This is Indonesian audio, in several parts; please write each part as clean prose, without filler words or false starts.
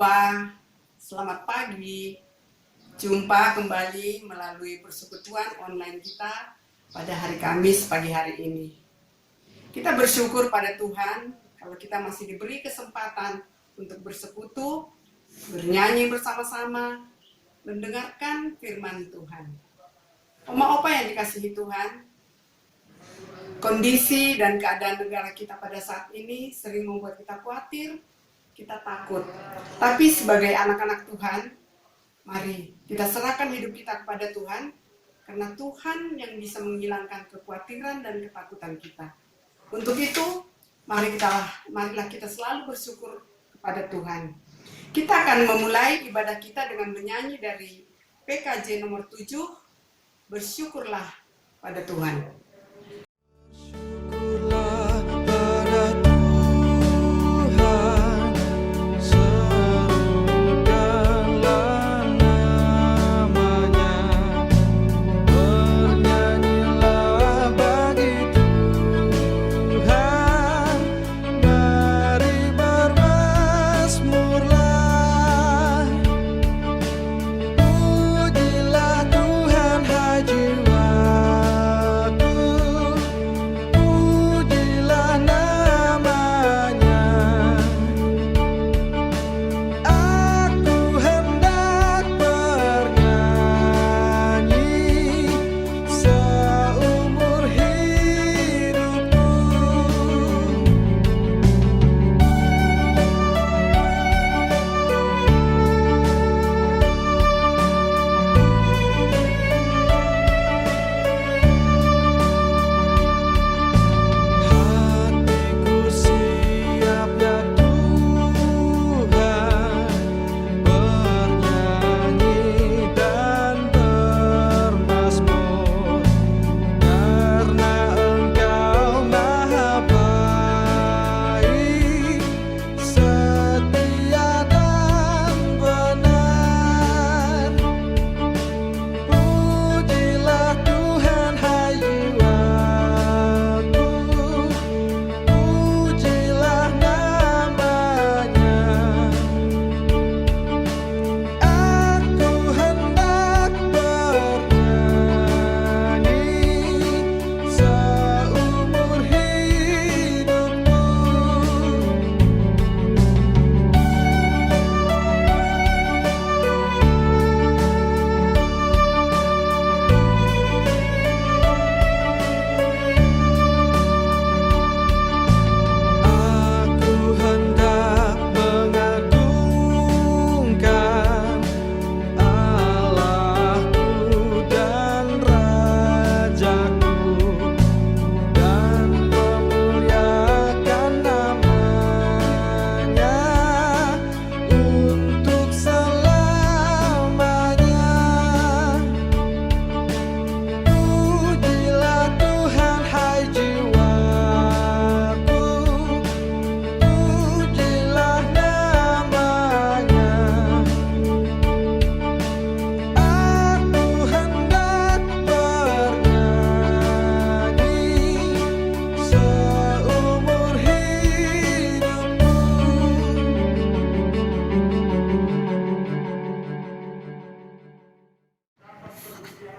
semua, selamat pagi. Jumpa kembali melalui persekutuan online kita pada hari Kamis pagi hari ini. Kita bersyukur pada Tuhan kalau kita masih diberi kesempatan untuk bersekutu, bernyanyi bersama-sama, mendengarkan firman Tuhan. Oma opa yang dikasihi Tuhan, kondisi dan keadaan negara kita pada saat ini sering membuat kita khawatir, kita takut. Tapi sebagai anak-anak Tuhan, mari kita serahkan hidup kita kepada Tuhan, karena Tuhan yang bisa menghilangkan kekhawatiran dan ketakutan kita. Untuk itu, marilah kita selalu bersyukur kepada Tuhan. Kita akan memulai ibadah kita dengan menyanyi dari PKJ nomor 7, Bersyukurlah pada Tuhan.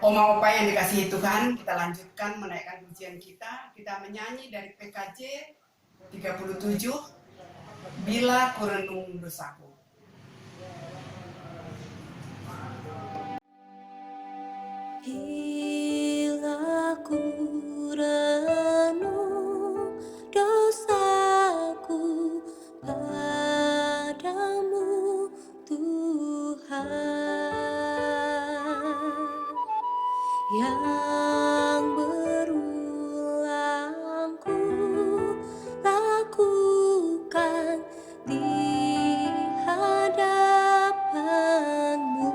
Oma opa yang dikasihi Tuhan, kita lanjutkan menaikkan pujian kita. Kita menyanyi dari PKJ 37, Bila Kurenung Dosaku. Bila kurenung dosaku padamu Tuhan, yang berulang ku lakukan di hadapan-Mu.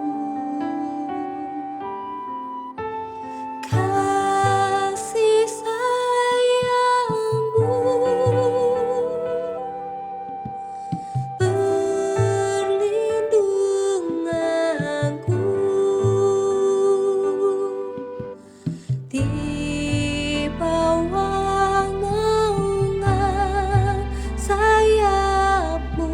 Kasih sayang-Mu perlindunganku di bawah naungan sayap-Mu.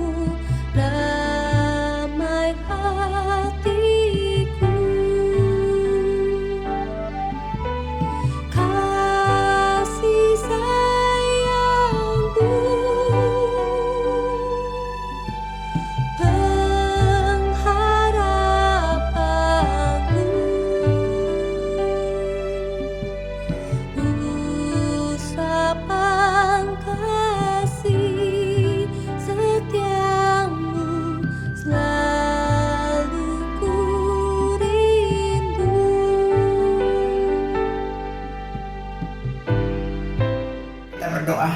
berdoa.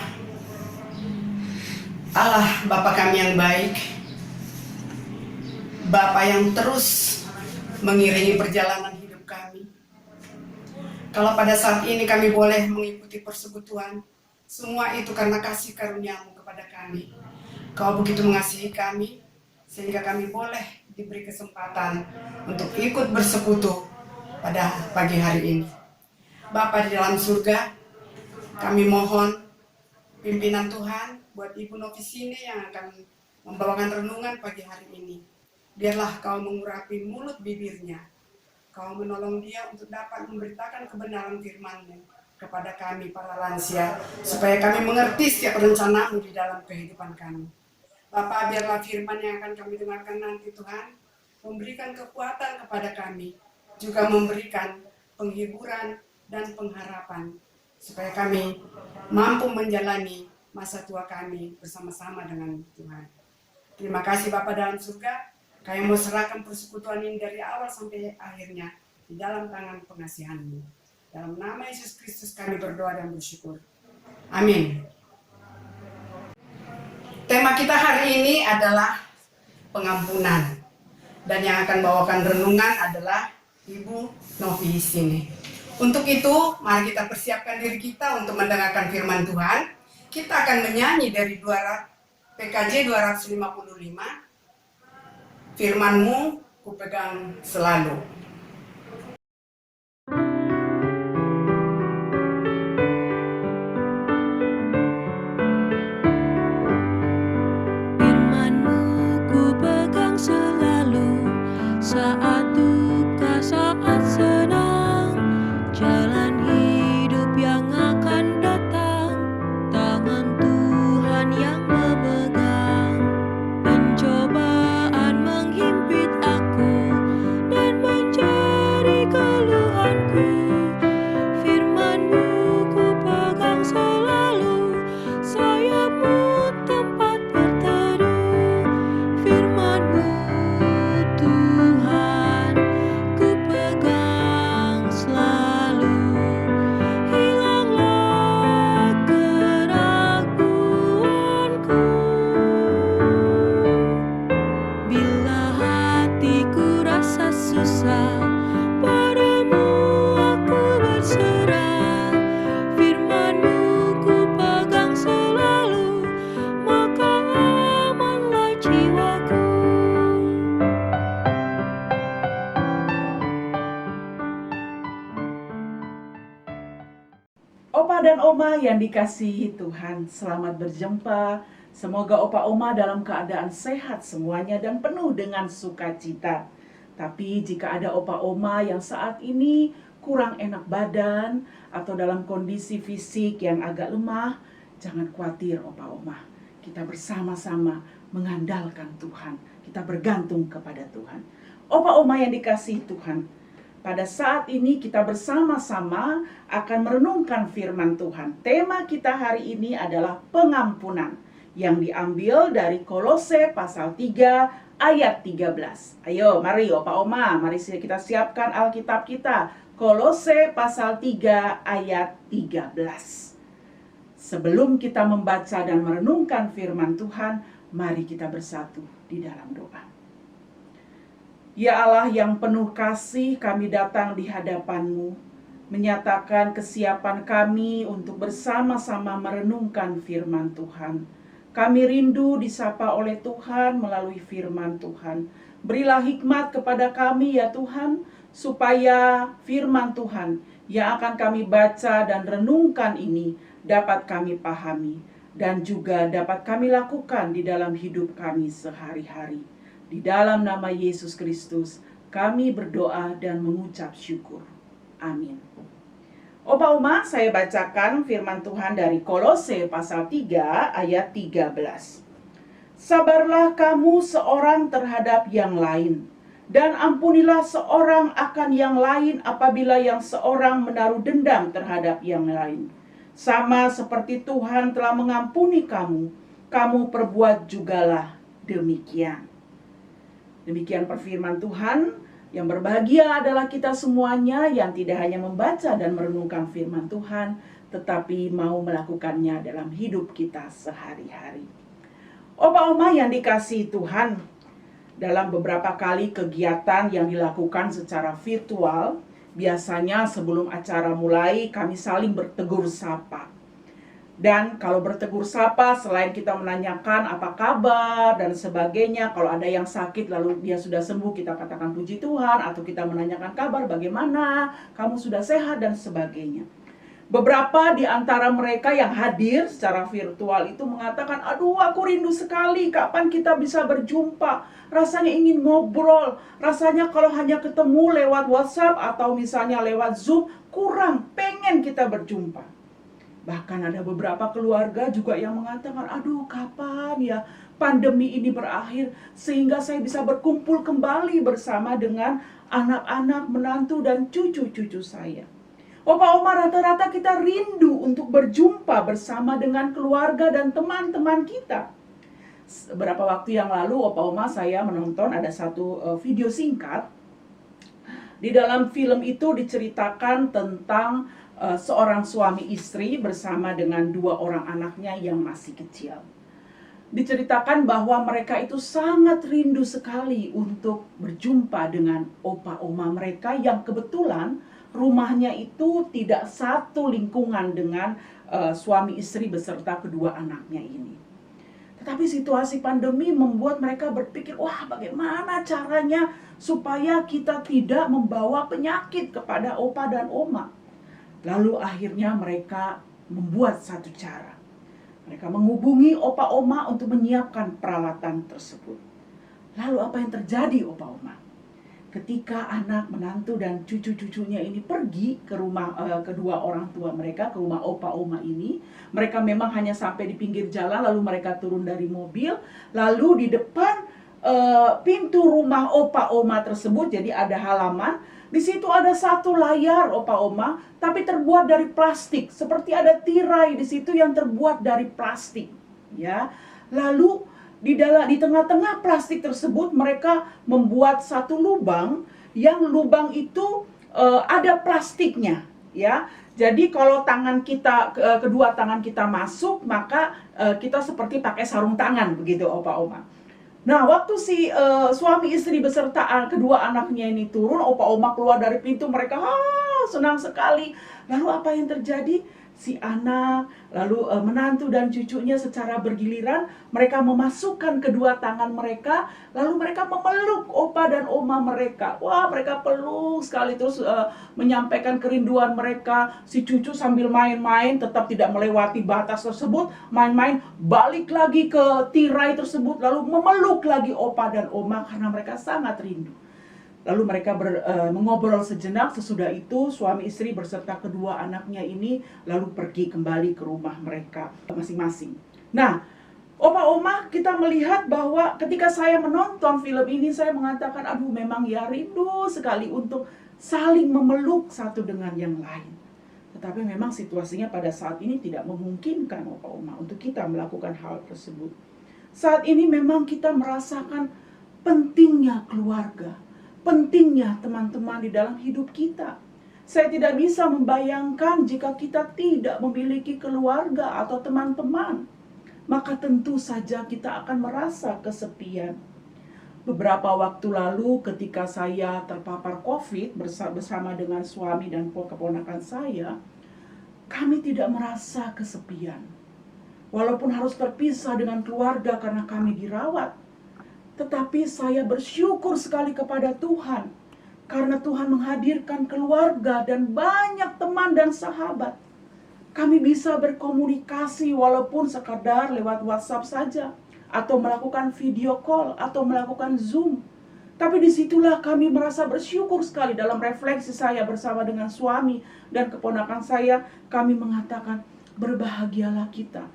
Allah Bapa kami yang baik, Bapa yang terus mengiringi perjalanan hidup kami. Kalau pada saat ini kami boleh mengikuti persekutuan, semua itu karena kasih karunia-Mu kepada kami. Kau begitu mengasihi kami, sehingga kami boleh diberi kesempatan untuk ikut bersekutu pada pagi hari ini. Bapa di dalam surga, kami mohon pimpinan Tuhan buat Ibu Novisine yang akan membawakan renungan pagi hari ini. Biarlah Kau mengurapi mulut bibirnya. Kau menolong dia untuk dapat memberitakan kebenaran firman-Mu kepada kami para lansia, supaya kami mengerti setiap rencana-Mu di dalam kehidupan kami. Bapa, biarlah firman yang akan kami dengarkan nanti Tuhan memberikan kekuatan kepada kami, juga memberikan penghiburan dan pengharapan, supaya kami mampu menjalani masa tua kami bersama-sama dengan Tuhan. Terima kasih Bapa dalam surga, kami mau serahkan persekutuan ini dari awal sampai akhirnya di dalam tangan pengasihan-Mu. Dalam nama Yesus Kristus kami berdoa dan bersyukur. Amin. Tema kita hari ini adalah pengampunan. Dan yang akan bawakan renungan adalah Ibu Novisine. Untuk itu, mari kita persiapkan diri kita untuk mendengarkan firman Tuhan. Kita akan menyanyi dari PKJ 255. Firman-Mu kupegang selalu. Firman-Mu ku pegang selalu, saat duka, saat senang, jalan hidup yang akan datang, tangan Tuhan yang memegang. Pencobaan menghimpit aku dan menjadi keluhanku. Firman-Mu ku pegang selalu, sayap-Mu tempat berteduh. Firman-Mu Tuhan ku pegang selalu, hilanglah keraguanku. Bila hatiku rasa susah, padamu aku berserah. Firman-Mu ku pegang selalu, maka amanlah jiwaku. Opa dan Oma yang dikasihi Tuhan, selamat berjumpa. Semoga Opa Oma dalam keadaan sehat semuanya dan penuh dengan sukacita. Tapi jika ada Opa Oma yang saat ini kurang enak badan atau dalam kondisi fisik yang agak lemah, jangan khawatir Opa Oma. Kita bersama-sama mengandalkan Tuhan. Kita bergantung kepada Tuhan. Opa Oma yang dikasihi Tuhan, pada saat ini kita bersama-sama akan merenungkan firman Tuhan. Tema kita hari ini adalah pengampunan yang diambil dari Kolose pasal 3 ayat 13. Ayo, mari Opa Oma, mari kita siapkan Alkitab kita. Kolose pasal 3 ayat 13. Sebelum kita membaca dan merenungkan firman Tuhan, mari kita bersatu di dalam doa. Ya Allah yang penuh kasih, kami datang di hadapan-Mu, menyatakan kesiapan kami untuk bersama-sama merenungkan firman Tuhan. Kami rindu disapa oleh Tuhan melalui firman Tuhan. Berilah hikmat kepada kami ya Tuhan, supaya firman Tuhan yang akan kami baca dan renungkan ini dapat kami pahami dan juga dapat kami lakukan di dalam hidup kami sehari-hari. Di dalam nama Yesus Kristus, kami berdoa dan mengucap syukur. Amin. Opa Oma, saya bacakan firman Tuhan dari Kolose pasal 3 ayat 13. Sabarlah kamu seorang terhadap yang lain, dan ampunilah seorang akan yang lain apabila yang seorang menaruh dendam terhadap yang lain. Sama seperti Tuhan telah mengampuni kamu, kamu perbuat jugalah demikian. Demikian perfirman Tuhan Yang berbahagia adalah kita semuanya yang tidak hanya membaca dan merenungkan firman Tuhan, tetapi mau melakukannya dalam hidup kita sehari-hari. Opa-oma yang dikasihi Tuhan, dalam beberapa kali kegiatan yang dilakukan secara virtual, biasanya sebelum acara mulai kami saling bertegur sapa. Dan kalau bertegur sapa, selain kita menanyakan apa kabar dan sebagainya, kalau ada yang sakit lalu dia sudah sembuh, kita katakan puji Tuhan, atau kita menanyakan kabar bagaimana, kamu sudah sehat dan sebagainya. Beberapa di antara mereka yang hadir secara virtual itu mengatakan, aduh aku rindu sekali, kapan kita bisa berjumpa, rasanya ingin ngobrol, rasanya kalau hanya ketemu lewat WhatsApp atau misalnya lewat Zoom, kurang, pengen kita berjumpa. Bahkan ada beberapa keluarga juga yang mengatakan, aduh kapan ya pandemi ini berakhir sehingga saya bisa berkumpul kembali bersama dengan anak-anak, menantu dan cucu-cucu saya. Opa-oma, rata-rata kita rindu untuk berjumpa bersama dengan keluarga dan teman-teman kita. Beberapa waktu yang lalu opa-oma saya menonton ada satu video singkat. Di dalam film itu diceritakan tentang seorang suami istri bersama dengan 2 orang anaknya yang masih kecil. Diceritakan bahwa mereka itu sangat rindu sekali untuk berjumpa dengan opa-oma mereka yang kebetulan rumahnya itu tidak satu lingkungan dengan suami istri beserta kedua anaknya ini. Tetapi situasi pandemi membuat mereka berpikir, wah bagaimana caranya supaya kita tidak membawa penyakit kepada opa dan oma. Lalu akhirnya mereka membuat satu cara. Mereka menghubungi opa oma untuk menyiapkan peralatan tersebut. Lalu apa yang terjadi opa oma? Ketika anak, menantu dan cucu-cucunya ini pergi ke rumah kedua orang tua mereka, ke rumah opa oma ini, mereka memang hanya sampai di pinggir jalan, lalu mereka turun dari mobil, lalu di depan pintu rumah opa oma tersebut, jadi ada halaman. Di situ ada satu layar opa oma, tapi terbuat dari plastik, seperti ada tirai di situ yang terbuat dari plastik, ya. Lalu di tengah-tengah plastik tersebut mereka membuat satu lubang, yang lubang itu ada plastiknya, ya. Jadi kalau kedua tangan kita masuk, maka kita seperti pakai sarung tangan begitu opa oma. Nah, waktu si suami istri beserta kedua anaknya ini turun, opa oma keluar dari pintu, mereka senang sekali. Lalu apa yang terjadi? Si anak, lalu menantu dan cucunya secara bergiliran, mereka memasukkan kedua tangan mereka, lalu mereka memeluk opa dan oma mereka. Wah, mereka peluk sekali, terus menyampaikan kerinduan mereka. Si cucu sambil main-main, tetap tidak melewati batas tersebut, main-main, balik lagi ke tirai tersebut, lalu memeluk lagi opa dan oma karena mereka sangat rindu. Lalu mereka mengobrol sejenak. Sesudah itu suami istri beserta kedua anaknya ini lalu pergi kembali ke rumah mereka masing-masing. Nah, opa oma, kita melihat bahwa ketika saya menonton film ini, saya mengatakan, aduh memang ya rindu sekali untuk saling memeluk satu dengan yang lain. Tetapi memang situasinya pada saat ini tidak memungkinkan opa oma untuk kita melakukan hal tersebut. Saat ini memang kita merasakan pentingnya keluarga, pentingnya teman-teman di dalam hidup kita. Saya tidak bisa membayangkan jika kita tidak memiliki keluarga atau teman-teman, maka tentu saja kita akan merasa kesepian. Beberapa waktu lalu ketika saya terpapar COVID bersama dengan suami dan keponakan saya, kami tidak merasa kesepian. Walaupun harus terpisah dengan keluarga karena kami dirawat, tetapi saya bersyukur sekali kepada Tuhan karena Tuhan menghadirkan keluarga dan banyak teman dan sahabat. Kami bisa berkomunikasi walaupun sekadar lewat WhatsApp saja, atau melakukan video call, atau melakukan Zoom. Tapi disitulah kami merasa bersyukur sekali. Dalam refleksi saya bersama dengan suami dan keponakan saya, kami mengatakan, berbahagialah kita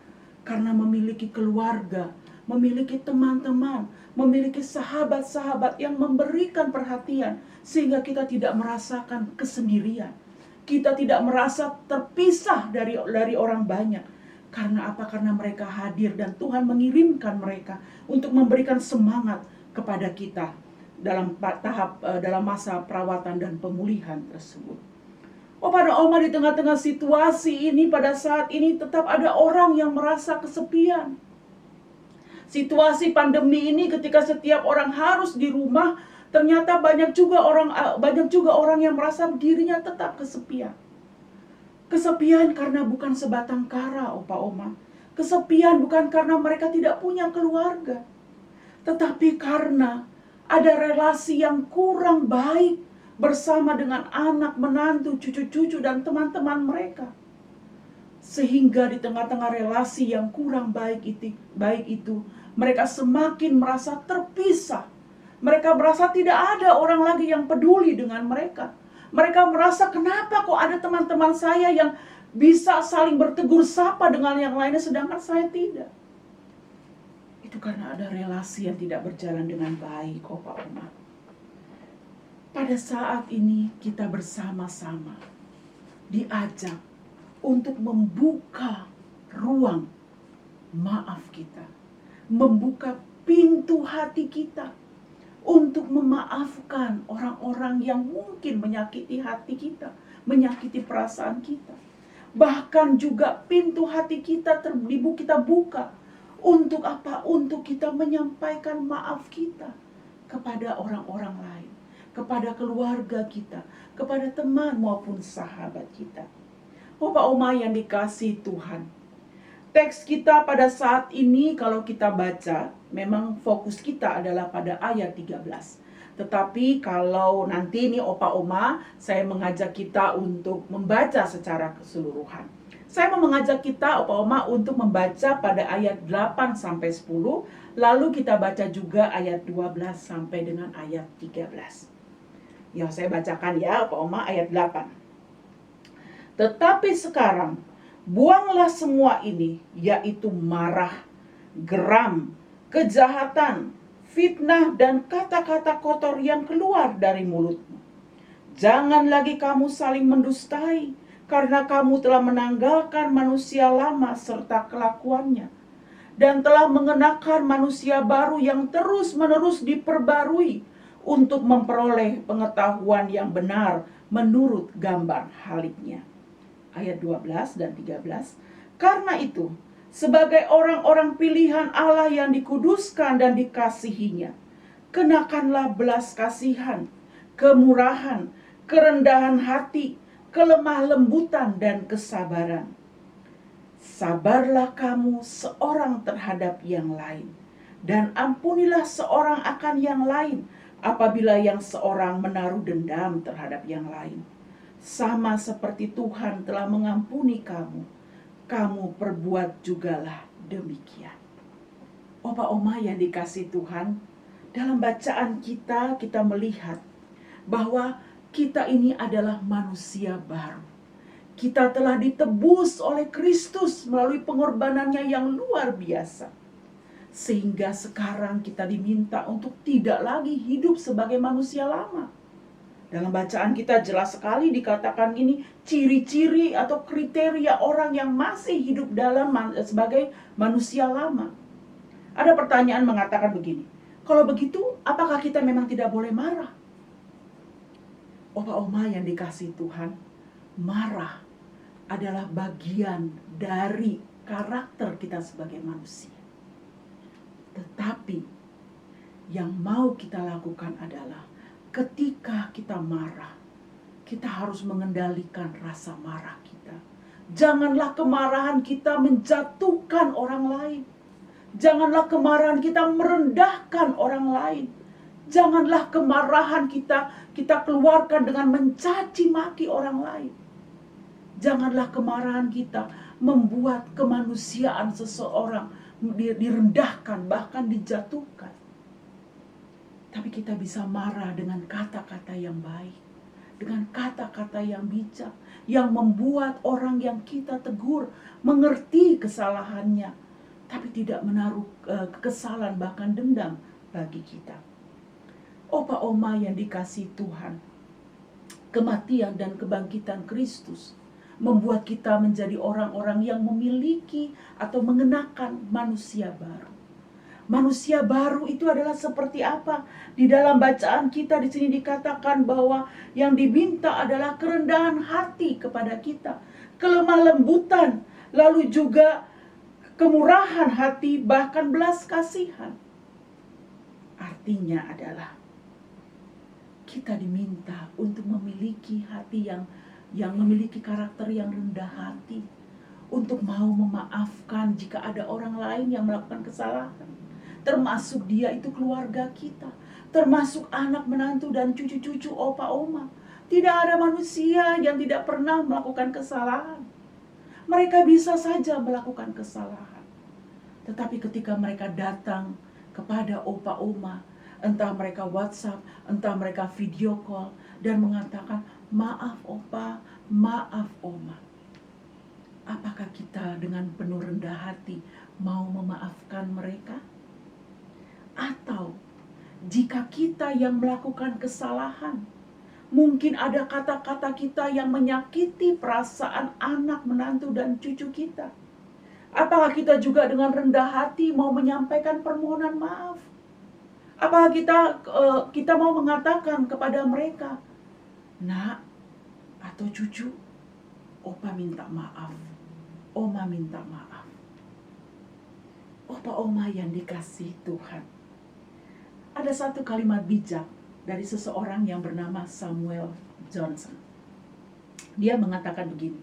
karena memiliki keluarga, memiliki teman-teman, memiliki sahabat-sahabat yang memberikan perhatian, sehingga kita tidak merasakan kesendirian. Kita tidak merasa terpisah dari orang banyak. Karena apa? Karena mereka hadir dan Tuhan mengirimkan mereka untuk memberikan semangat kepada kita. dalam masa perawatan dan pemulihan tersebut. Opa dan Oma, di tengah-tengah situasi ini, pada saat ini tetap ada orang yang merasa kesepian. Situasi pandemi ini ketika setiap orang harus di rumah, ternyata banyak juga orang yang merasa dirinya tetap kesepian. Kesepian karena bukan sebatang kara, Opa Oma. Kesepian bukan karena mereka tidak punya keluarga, tetapi karena ada relasi yang kurang baik bersama dengan anak, menantu, cucu-cucu, dan teman-teman mereka. Sehingga di tengah-tengah relasi yang kurang baik itu, mereka semakin merasa terpisah. Mereka merasa tidak ada orang lagi yang peduli dengan mereka. Mereka merasa, kenapa kok ada teman-teman saya yang bisa saling bertegur sapa dengan yang lainnya, sedangkan saya tidak. Itu karena ada relasi yang tidak berjalan dengan baik, Opa Oma. Pada saat ini kita bersama-sama diajak untuk membuka ruang maaf kita, membuka pintu hati kita untuk memaafkan orang-orang yang mungkin menyakiti hati kita, menyakiti perasaan kita. Bahkan juga pintu hati kita kita buka untuk apa? Untuk kita menyampaikan maaf kita kepada orang-orang lain, kepada keluarga kita, kepada teman maupun sahabat kita. Opa Oma yang dikasihi Tuhan, teks kita pada saat ini kalau kita baca, memang fokus kita adalah pada ayat 13. Tetapi kalau nanti nih Opa Oma, saya mengajak kita untuk membaca secara keseluruhan. Saya mau mengajak kita, Opa Oma, untuk membaca pada ayat 8 sampai 10, lalu kita baca juga ayat 12 sampai dengan ayat 13. Ya, saya bacakan ya, Opa Oma, ayat 8. Tetapi sekarang, buanglah semua ini, yaitu marah, geram, kejahatan, fitnah, dan kata-kata kotor yang keluar dari mulutmu. Jangan lagi kamu saling mendustai, karena kamu telah menanggalkan manusia lama serta kelakuannya, dan telah mengenakan manusia baru yang terus-menerus diperbarui untuk memperoleh pengetahuan yang benar menurut gambar haliknya. Ayat 12 dan 13. Karena itu, sebagai orang-orang pilihan Allah yang dikuduskan dan dikasihinya, kenakanlah belas kasihan, kemurahan, kerendahan hati, kelemah lembutan, dan kesabaran. Sabarlah kamu seorang terhadap yang lain, dan ampunilah seorang akan yang lain apabila yang seorang menaruh dendam terhadap yang lain. Sama seperti Tuhan telah mengampuni kamu, kamu perbuat jugalah demikian. Opa Oma yang dikasihi Tuhan, dalam bacaan kita melihat bahwa kita ini adalah manusia baru. Kita telah ditebus oleh Kristus melalui pengorbanannya yang luar biasa. Sehingga sekarang kita diminta untuk tidak lagi hidup sebagai manusia lama. Dalam bacaan kita jelas sekali dikatakan ini ciri-ciri atau kriteria orang yang masih hidup sebagai manusia lama. Ada pertanyaan mengatakan begini, kalau begitu apakah kita memang tidak boleh marah? Opa Oma yang dikasihi Tuhan, marah adalah bagian dari karakter kita sebagai manusia. Tetapi yang mau kita lakukan adalah ketika kita marah, kita harus mengendalikan rasa marah kita. Janganlah kemarahan kita menjatuhkan orang lain. Janganlah kemarahan kita merendahkan orang lain. Janganlah kemarahan kita keluarkan dengan mencaci maki orang lain. Janganlah kemarahan kita membuat kemanusiaan seseorang direndahkan, bahkan dijatuhkan. Tapi kita bisa marah dengan kata-kata yang baik, dengan kata-kata yang bijak, yang membuat orang yang kita tegur mengerti kesalahannya, tapi tidak menaruh kekesalan bahkan dendam bagi kita. Opa Oma yang dikasihi Tuhan, kematian dan kebangkitan Kristus membuat kita menjadi orang-orang yang memiliki atau mengenakan manusia baru. Manusia baru itu adalah seperti apa? Di dalam bacaan kita di sini dikatakan bahwa yang diminta adalah kerendahan hati kepada kita, kelemah lembutan, lalu juga kemurahan hati, bahkan belas kasihan. Artinya adalah kita diminta untuk memiliki hati yang memiliki karakter yang rendah hati, untuk mau memaafkan jika ada orang lain yang melakukan kesalahan. Termasuk dia itu keluarga kita, termasuk anak menantu dan cucu-cucu opa oma. Tidak ada manusia yang tidak pernah melakukan kesalahan. Mereka bisa saja melakukan kesalahan. Tetapi ketika mereka datang kepada opa oma, entah mereka WhatsApp, entah mereka video call, dan mengatakan, maaf opa, maaf oma. Apakah kita dengan penuh rendah hati mau memaafkan mereka? Atau jika kita yang melakukan kesalahan, mungkin ada kata-kata kita yang menyakiti perasaan anak, menantu, dan cucu kita. Apakah kita juga dengan rendah hati mau menyampaikan permohonan maaf? Apakah kita mau mengatakan kepada mereka, nak atau cucu, opa minta maaf, oma minta maaf. Opa oma yang dikasihi Tuhan, ada satu kalimat bijak dari seseorang yang bernama Samuel Johnson. Dia mengatakan begini,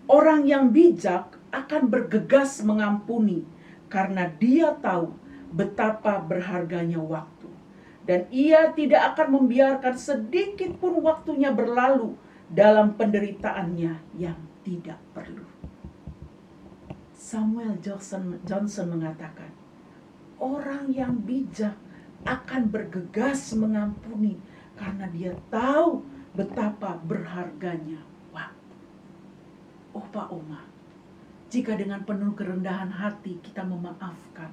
orang yang bijak akan bergegas mengampuni karena dia tahu betapa berharganya waktu. Dan ia tidak akan membiarkan sedikit pun waktunya berlalu dalam penderitaannya yang tidak perlu. Samuel Johnson mengatakan, orang yang bijak akan bergegas mengampuni karena dia tahu betapa berharganya waktu. Opa oma, jika dengan penuh kerendahan hati kita memaafkan,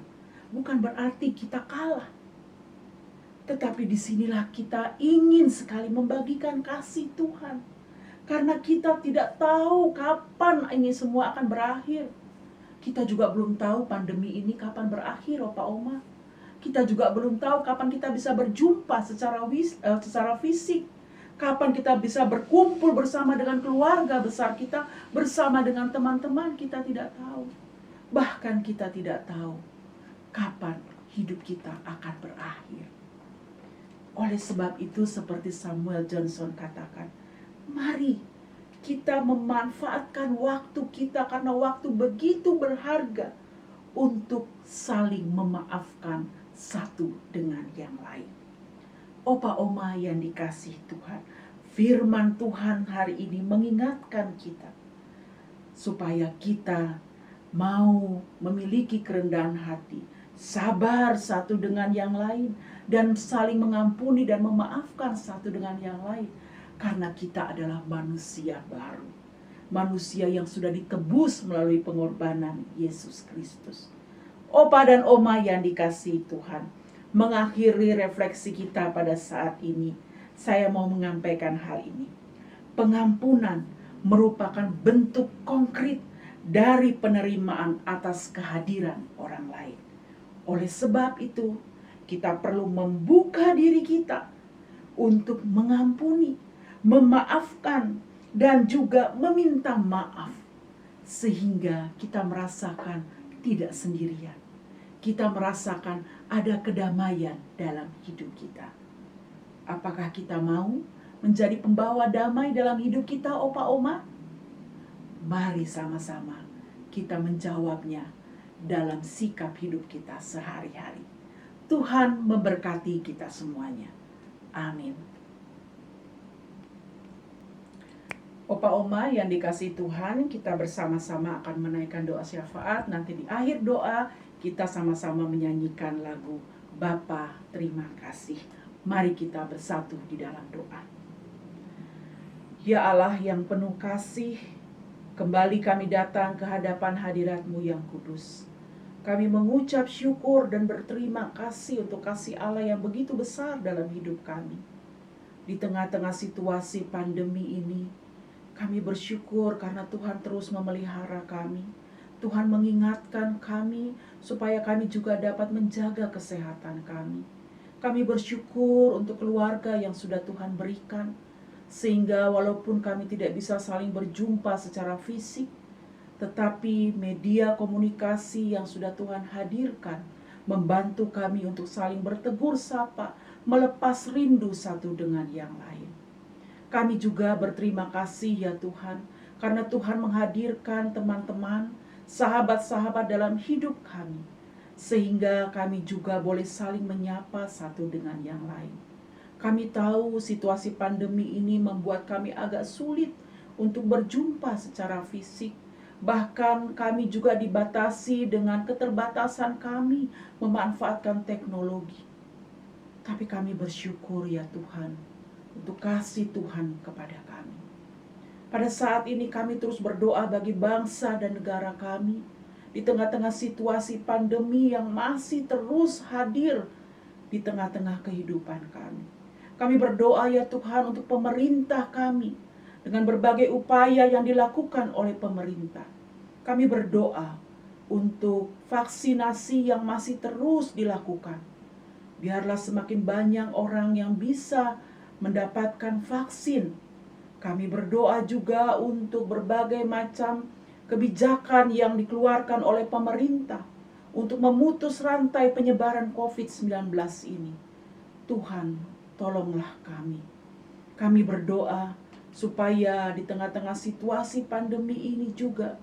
bukan berarti kita kalah. Tetapi disinilah kita ingin sekali membagikan kasih Tuhan. Karena kita tidak tahu kapan ini semua akan berakhir. Kita juga belum tahu pandemi ini kapan berakhir, opa oma. Kita juga belum tahu kapan kita bisa berjumpa secara fisik. Kapan kita bisa berkumpul bersama dengan keluarga besar kita, bersama dengan teman-teman, kita tidak tahu. Bahkan kita tidak tahu kapan hidup kita akan berakhir. Oleh sebab itu, seperti Samuel Johnson katakan, mari kita memanfaatkan waktu kita karena waktu begitu berharga untuk saling memaafkan satu dengan yang lain. Opa oma yang dikasihi Tuhan, firman Tuhan hari ini mengingatkan kita supaya kita mau memiliki kerendahan hati, sabar satu dengan yang lain, dan saling mengampuni dan memaafkan satu dengan yang lain. Karena kita adalah manusia baru, manusia yang sudah ditebus melalui pengorbanan Yesus Kristus. Opa dan oma yang dikasihi Tuhan, mengakhiri refleksi kita pada saat ini, saya mau menyampaikan hal ini. Pengampunan merupakan bentuk konkret dari penerimaan atas kehadiran orang lain. Oleh sebab itu, kita perlu membuka diri kita untuk mengampuni, memaafkan, dan juga meminta maaf. Sehingga kita merasakan tidak sendirian. Kita merasakan ada kedamaian dalam hidup kita. Apakah kita mau menjadi pembawa damai dalam hidup kita, opa oma? Mari sama-sama kita menjawabnya dalam sikap hidup kita sehari-hari. Tuhan memberkati kita semuanya. Amin. Opa oma yang dikasihi Tuhan, kita bersama-sama akan menaikkan doa syafaat. Nanti di akhir doa kita sama-sama menyanyikan lagu Bapa Terima Kasih. Mari kita bersatu di dalam doa. Ya Allah yang penuh kasih, kembali kami datang ke hadapan hadirat-Mu yang kudus. Kami mengucap syukur dan berterima kasih untuk kasih Allah yang begitu besar dalam hidup kami. Di tengah-tengah situasi pandemi ini, kami bersyukur karena Tuhan terus memelihara kami. Tuhan mengingatkan kami supaya kami juga dapat menjaga kesehatan kami. Kami bersyukur untuk keluarga yang sudah Tuhan berikan, sehingga walaupun kami tidak bisa saling berjumpa secara fisik, tetapi media komunikasi yang sudah Tuhan hadirkan membantu kami untuk saling bertegur sapa, melepas rindu satu dengan yang lain. Kami juga berterima kasih ya Tuhan, karena Tuhan menghadirkan teman-teman, sahabat-sahabat dalam hidup kami, sehingga kami juga boleh saling menyapa satu dengan yang lain. Kami tahu situasi pandemi ini membuat kami agak sulit untuk berjumpa secara fisik. Bahkan kami juga dibatasi dengan keterbatasan kami memanfaatkan teknologi. Tapi kami bersyukur ya Tuhan untuk kasih Tuhan kepada kami. Pada saat ini kami terus berdoa bagi bangsa dan negara kami di tengah-tengah situasi pandemi yang masih terus hadir di tengah-tengah kehidupan kami. Kami berdoa ya Tuhan untuk pemerintah kami dengan berbagai upaya yang dilakukan oleh pemerintah. Kami berdoa untuk vaksinasi yang masih terus dilakukan. Biarlah semakin banyak orang yang bisa mendapatkan vaksin. Kami berdoa juga untuk berbagai macam kebijakan yang dikeluarkan oleh pemerintah untuk memutus rantai penyebaran COVID-19 ini. Tuhan, tolonglah kami. Kami berdoa supaya di tengah-tengah situasi pandemi ini juga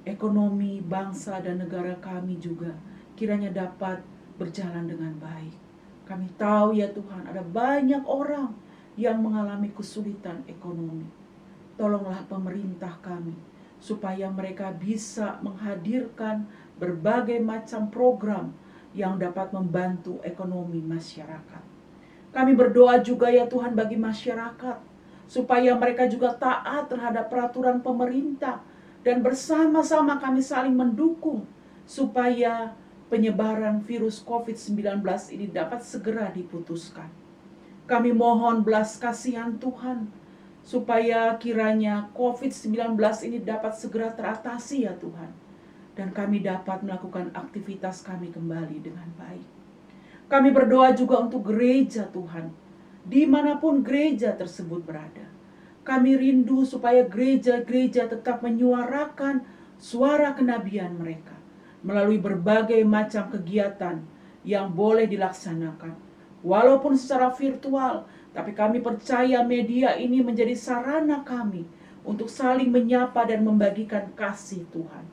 ekonomi bangsa dan negara kami juga kiranya dapat berjalan dengan baik. Kami tahu ya Tuhan, ada banyak orang yang mengalami kesulitan ekonomi. Tolonglah pemerintah kami supaya mereka bisa menghadirkan berbagai macam program yang dapat membantu ekonomi masyarakat. Kami berdoa juga ya Tuhan bagi masyarakat supaya mereka juga taat terhadap peraturan pemerintah dan bersama-sama kami saling mendukung supaya penyebaran virus COVID-19 ini dapat segera diputuskan. Kami mohon belas kasihan Tuhan supaya kiranya COVID-19 ini dapat segera teratasi ya Tuhan. Dan kami dapat melakukan aktivitas kami kembali dengan baik. Kami berdoa juga untuk gereja Tuhan, dimanapun gereja tersebut berada. Kami rindu supaya gereja-gereja tetap menyuarakan suara kenabian mereka melalui berbagai macam kegiatan yang boleh dilaksanakan. Walaupun secara virtual, tapi kami percaya media ini menjadi sarana kami untuk saling menyapa dan membagikan kasih Tuhan.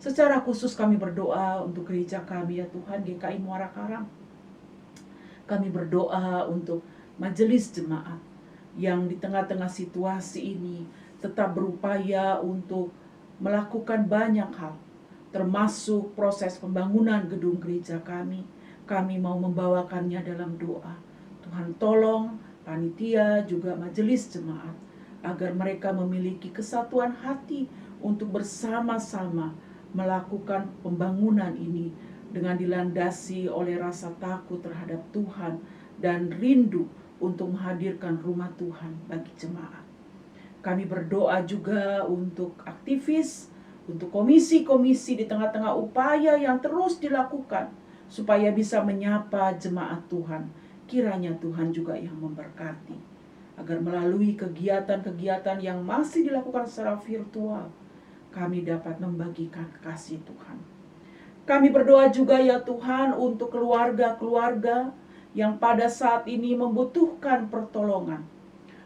Secara khusus kami berdoa untuk gereja kami ya Tuhan, GKI Muara Karang. Kami berdoa untuk majelis jemaat yang di tengah-tengah situasi ini tetap berupaya untuk melakukan banyak hal, termasuk proses pembangunan gedung gereja kami. Kami mau membawakannya dalam doa. Tuhan tolong panitia juga majelis jemaat agar mereka memiliki kesatuan hati untuk bersama-sama melakukan pembangunan ini dengan dilandasi oleh rasa takut terhadap Tuhan dan rindu untuk menghadirkan rumah Tuhan bagi jemaat. Kami berdoa juga untuk aktivis, untuk komisi-komisi di tengah-tengah upaya yang terus dilakukan supaya bisa menyapa jemaat Tuhan. Kiranya Tuhan juga yang memberkati, agar melalui kegiatan-kegiatan yang masih dilakukan secara virtual, kami dapat membagikan kasih Tuhan. Kami berdoa juga ya Tuhan untuk keluarga-keluarga yang pada saat ini membutuhkan pertolongan.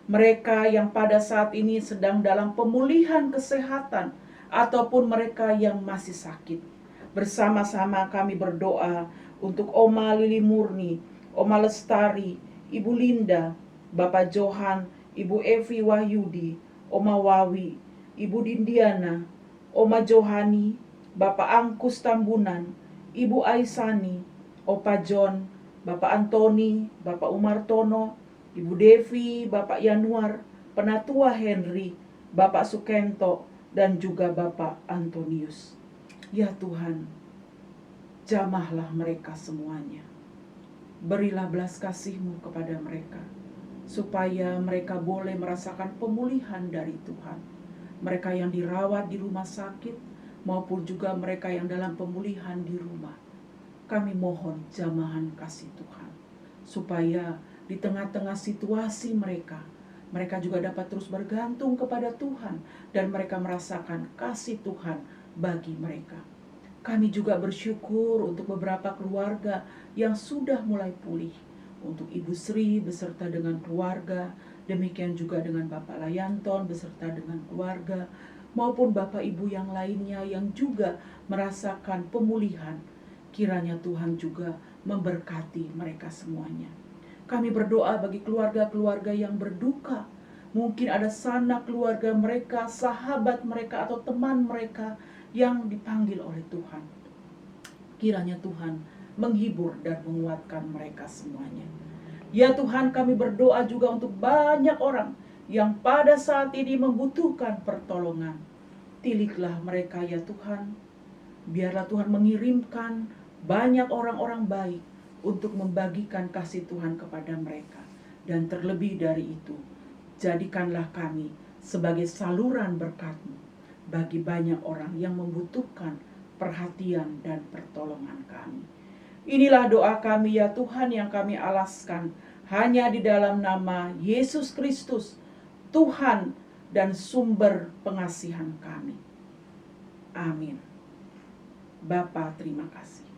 Mereka yang pada saat ini sedang dalam pemulihan kesehatan ataupun mereka yang masih sakit. Bersama-sama kami berdoa untuk Oma Lili Murni, Oma Lestari, Ibu Linda, Bapak Johan, Ibu Evi Wahyudi, Oma Wawi, Ibu Dindiana, Oma Johani, Bapak Angkus Tambunan, Ibu Aisani, Opa John, Bapak Antoni, Bapak Umartono, Ibu Devi, Bapak Yanuar, Penatua Henry, Bapak Sukento, dan juga Bapak Antonius. Ya Tuhan, jamahlah mereka semuanya. Berilah belas kasih-Mu kepada mereka, supaya mereka boleh merasakan pemulihan dari Tuhan. Mereka yang dirawat di rumah sakit, maupun juga mereka yang dalam pemulihan di rumah. Kami mohon jamahan kasih Tuhan, supaya di tengah-tengah situasi mereka juga dapat terus bergantung kepada Tuhan dan mereka merasakan kasih Tuhan bagi mereka. Kami juga bersyukur untuk beberapa keluarga yang sudah mulai pulih. Untuk Ibu Sri beserta dengan keluarga, demikian juga dengan Bapak Layanton beserta dengan keluarga, maupun Bapak Ibu yang lainnya yang juga merasakan pemulihan. Kiranya Tuhan juga memberkati mereka semuanya. Kami berdoa bagi keluarga-keluarga yang berduka. Mungkin ada sanak keluarga mereka, sahabat mereka, atau teman mereka yang dipanggil oleh Tuhan. Kiranya Tuhan menghibur dan menguatkan mereka semuanya. Ya Tuhan, kami berdoa juga untuk banyak orang yang pada saat ini membutuhkan pertolongan. Tiliklah mereka ya Tuhan. Biarlah Tuhan mengirimkan banyak orang-orang baik untuk membagikan kasih Tuhan kepada mereka. Dan terlebih dari itu, jadikanlah kami sebagai saluran berkat-Mu bagi banyak orang yang membutuhkan perhatian dan pertolongan kami. Inilah doa kami ya Tuhan yang kami alaskan hanya di dalam nama Yesus Kristus, Tuhan dan sumber pengasihan kami. Amin. Bapa, terima kasih.